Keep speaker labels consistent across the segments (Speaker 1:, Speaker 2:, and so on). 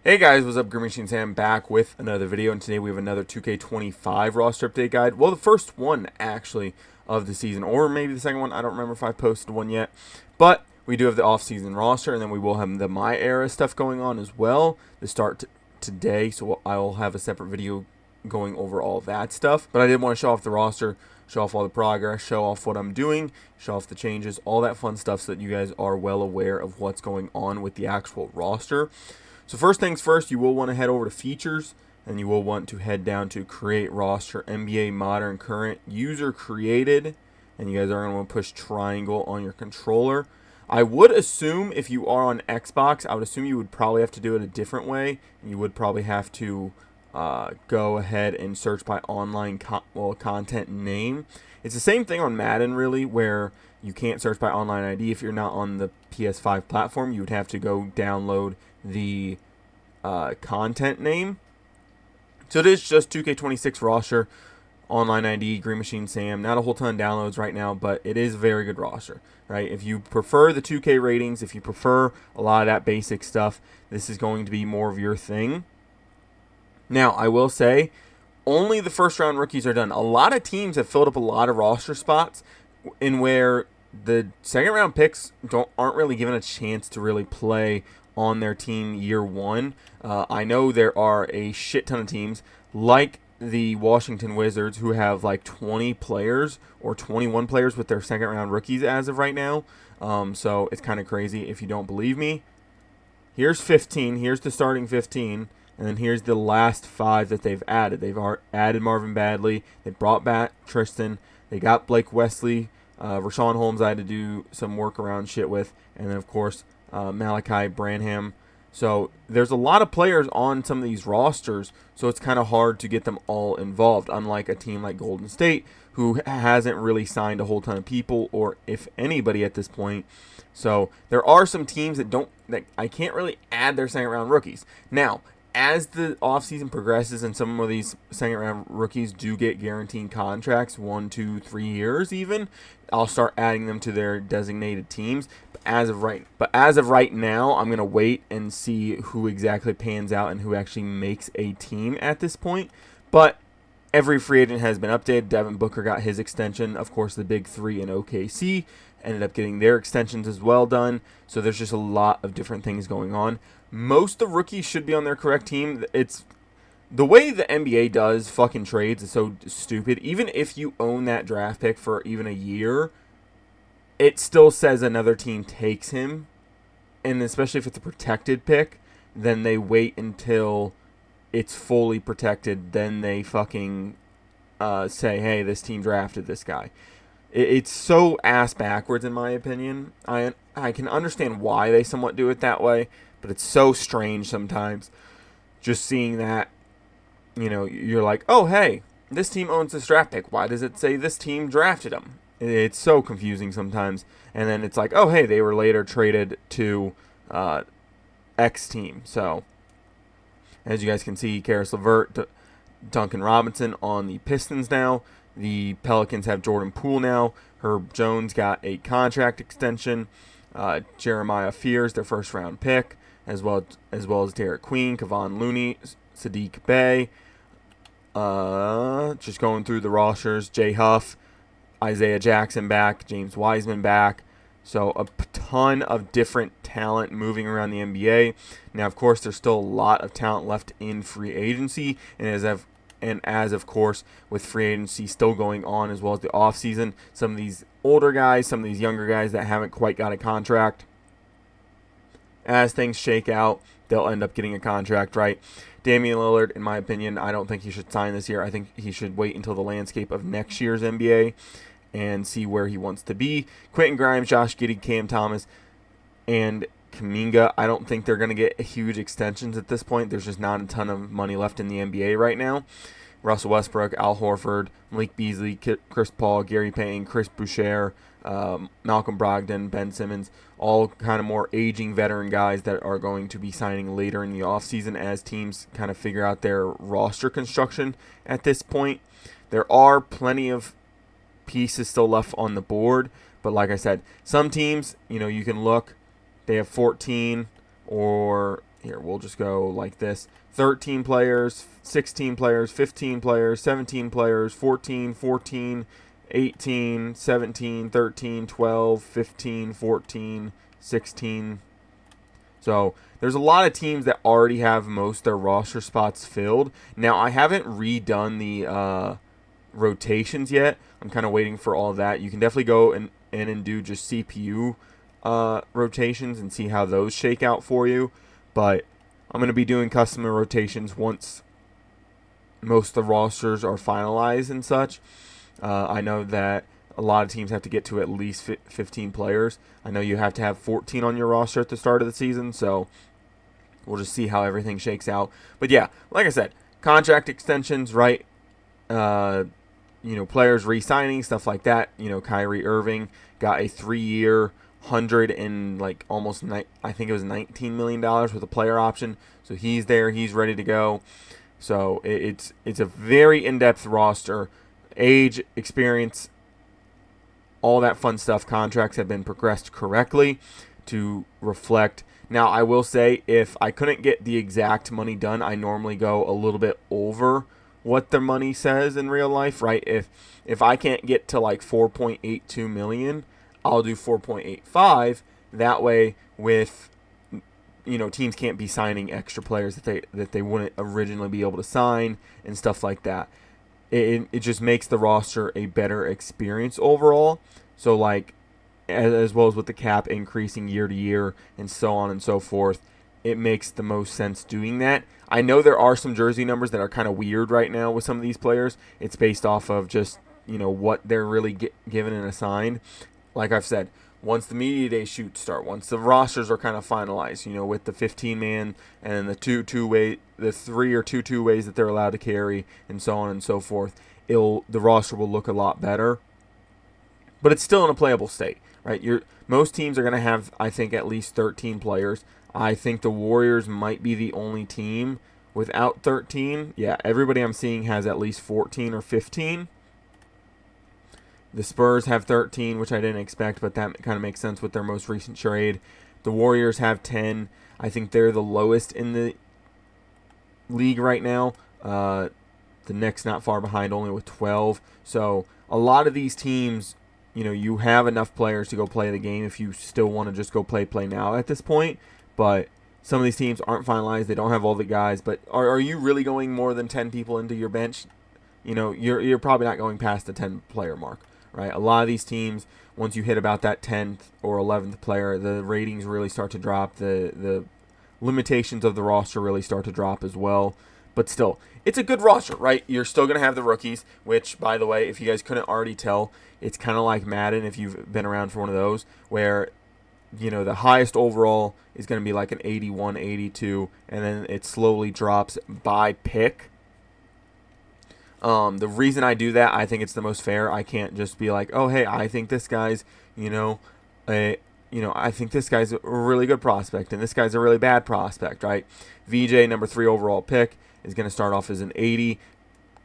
Speaker 1: Hey guys, what's up? Green Machine Sam back with another video, and today we have another 2K25 roster update guide. Well, the first one actually of the season, or maybe the second one. I don't remember if I posted one yet, but we do have the off-season roster, and then we will have the My Era stuff going on as well. The start today, so I will have a separate video going over all that stuff. But I did want to show off the roster, show off all the progress, show off what I'm doing, show off the changes, all that fun stuff, so that you guys are well aware of what's going on with the actual roster. So first things first, you will want to head over to features, and you will want to head down to create roster, NBA modern current user created, and you guys are going to want to push triangle on your controller. I would assume if you are on Xbox, I would assume you would probably have to do it a different way. You would probably have to go ahead and search by online content name. It's the same thing on Madden, really, where you can't search by online ID if you're not on the PS5 platform. You would have to go download the content name. So it is just 2K26 roster, online ID, Green Machine Sam. Not a whole ton of downloads right now, but it is a very good roster, right? If you prefer the 2K ratings, if you prefer a lot of that basic stuff, this is going to be more of your thing. Now, I will say, only the first round rookies are done. A lot of teams have filled up a lot of roster spots in where the second round picks aren't really given a chance to really play on their team year one. I know there are a shit ton of teams like the Washington Wizards who have like 20 players or 21 players with their second round rookies as of right now. So it's kind of crazy if you don't believe me. Here's 15. Here's the starting 15. And then here's the last 5 that they've added. They've added Marvin Bagley. They brought back Tristan. They got Blake Wesley. Rashawn Holmes I had to do some workaround shit with. And then, of course, Malachi Branham. So there's a lot of players on some of these rosters, so it's kind of hard to get them all involved, unlike a team like Golden State, who hasn't really signed a whole ton of people, or if anybody at this point. So there are some teams that I can't really add their second round rookies. Now, as the offseason progresses and some of these second round rookies do get guaranteed contracts, 1, 2, 3 years even, I'll start adding them to their designated teams. But as of right now, I'm gonna wait and see who exactly pans out and who actually makes a team at this point. But every free agent has been updated. Devin Booker got his extension. Of course, the big 3 in OKC ended up getting their extensions as well done. So there's just a lot of different things going on. Most of the rookies should be on their correct team. It's the way the NBA does fucking trades is so stupid. Even if you own that draft pick for even a year, it still says another team takes him. And especially if it's a protected pick, then they wait until it's fully protected. Then they fucking say, hey, this team drafted this guy. It's so ass backwards in my opinion. I can understand why they somewhat do it that way, but it's so strange sometimes just seeing that, you're like, oh, hey, this team owns this draft pick. Why does it say this team drafted him? It's so confusing sometimes. And then it's like, oh, hey, they were later traded to X team. So, as you guys can see, Karis LeVert, Duncan Robinson on the Pistons now. The Pelicans have Jordan Poole now. Herb Jones got a contract extension. Jeremiah Fears, their first round pick, as well as Derek Queen, Kevon Looney, Sadiq Bey. Just going through the rosters, Jay Huff, Isaiah Jackson back, James Wiseman back. So a ton of different talent moving around the NBA. Now, of course, there's still a lot of talent left in free agency, and as of course, with free agency still going on as well as the offseason, some of these older guys, some of these younger guys that haven't quite got a contract, as things shake out, they'll end up getting a contract, right? Damian Lillard, in my opinion, I don't think he should sign this year. I think he should wait until the landscape of next year's NBA and see where he wants to be. Quentin Grimes, Josh Giddey, Cam Thomas, and Kuminga, I don't think they're going to get huge extensions at this point. There's just not a ton of money left in the NBA right now. Russell Westbrook, Al Horford, Malik Beasley, Chris Paul, Gary Payton, Chris Boucher, Malcolm Brogdon, Ben Simmons, all kind of more aging veteran guys that are going to be signing later in the offseason as teams kind of figure out their roster construction at this point. There are plenty of pieces still left on the board, but like I said, some teams, you can look, they have 14 or here, we'll just go like this: 13 players, 16 players, 15 players, 17 players, 14, 14, 18, 17, 13, 12, 15, 14, 16. So there's a lot of teams that already have most of their roster spots filled. Now, I haven't redone the rotations yet. I'm kind of waiting for all of that. You can definitely go in and do just CPU rotations and see how those shake out for you. But I'm going to be doing custom rotations once most of the rosters are finalized and such. I know that a lot of teams have to get to at least 15 players. I know you have to have 14 on your roster at the start of the season, so we'll just see how everything shakes out. But yeah, like I said, contract extensions, right? Players re-signing, stuff like that. Kyrie Irving got a 3-year, I think it was $19 million with a player option. So he's there, he's ready to go. So it's a very in-depth roster. Age, experience, all that fun stuff. Contracts have been progressed correctly to reflect. Now, I will say, if I couldn't get the exact money done, I normally go a little bit over what the money says in real life, right? If I can't get to like 4.82 million, I'll do 4.85. That way, with teams can't be signing extra players that they wouldn't originally be able to sign and stuff like that. It just makes the roster a better experience overall. So, like, as well as with the cap increasing year to year and so on and so forth, it makes the most sense doing that. I know there are some jersey numbers that are kind of weird right now with some of these players. It's based off of just, what they're really given and assigned. Like I've said, once the media day shoots start, once the rosters are kind of finalized, with the 15-man and the 3 or 2 ways that they're allowed to carry and so on and so forth, the roster will look a lot better. But it's still in a playable state, right? Most teams are going to have, I think, at least 13 players. I think the Warriors might be the only team without 13. Yeah, everybody I'm seeing has at least 14 or 15. The Spurs have 13, which I didn't expect, but that kind of makes sense with their most recent trade. The Warriors have 10. I think they're the lowest in the league right now. The Knicks not far behind, only with 12. So a lot of these teams, you have enough players to go play the game if you still want to just go play now at this point. But some of these teams aren't finalized. They don't have all the guys. But are you really going more than 10 people into your bench? You're probably not going past the 10-player mark. Right, a lot of these teams, once you hit about that 10th or 11th player, the ratings really start to drop. The limitations of the roster really start to drop as well. But still, it's a good roster, right? You're still going to have the rookies, which, by the way, if you guys couldn't already tell, it's kind of like Madden if you've been around for one of those, where the highest overall is going to be like an 81, 82, and then it slowly drops by pick. The reason I do that, I think it's the most fair. I can't just be like, oh, hey, I think this guy's, I think this guy's a really good prospect, and this guy's a really bad prospect, right? VJ, number 3 overall pick, is going to start off as an 80,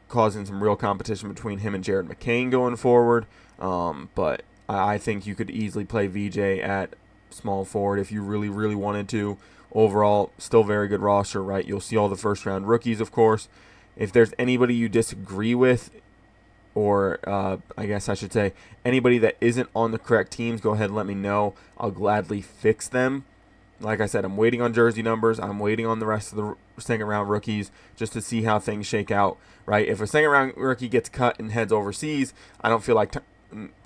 Speaker 1: causing some real competition between him and Jared McCain going forward. But I think you could easily play VJ at small forward if you really, really wanted to. Overall, still very good roster, right? You'll see all the first-round rookies, of course. If there's anybody you disagree with, or I guess I should say anybody that isn't on the correct teams, go ahead and let me know. I'll gladly fix them. Like I said, I'm waiting on jersey numbers. I'm waiting on the rest of the second-round rookies just to see how things shake out, right? If a second-round rookie gets cut and heads overseas, I don't feel like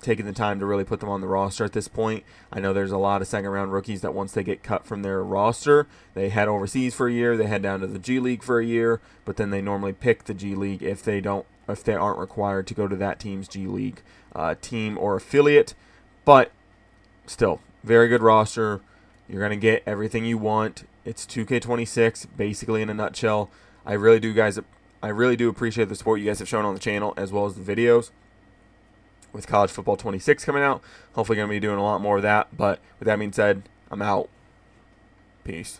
Speaker 1: taking the time to really put them on the roster at this point. I know there's a lot of second-round rookies that once they get cut from their roster, they head overseas for a year, they head down to the G League for a year, but then they normally pick the G League if they aren't required to go to that team's G League team or affiliate. But still, very good roster. You're going to get everything you want. It's 2K26, basically in a nutshell. I really do appreciate the support you guys have shown on the channel as well as the videos. With College Football 26 coming out, hopefully going to be doing a lot more of that. But with that being said, I'm out. Peace.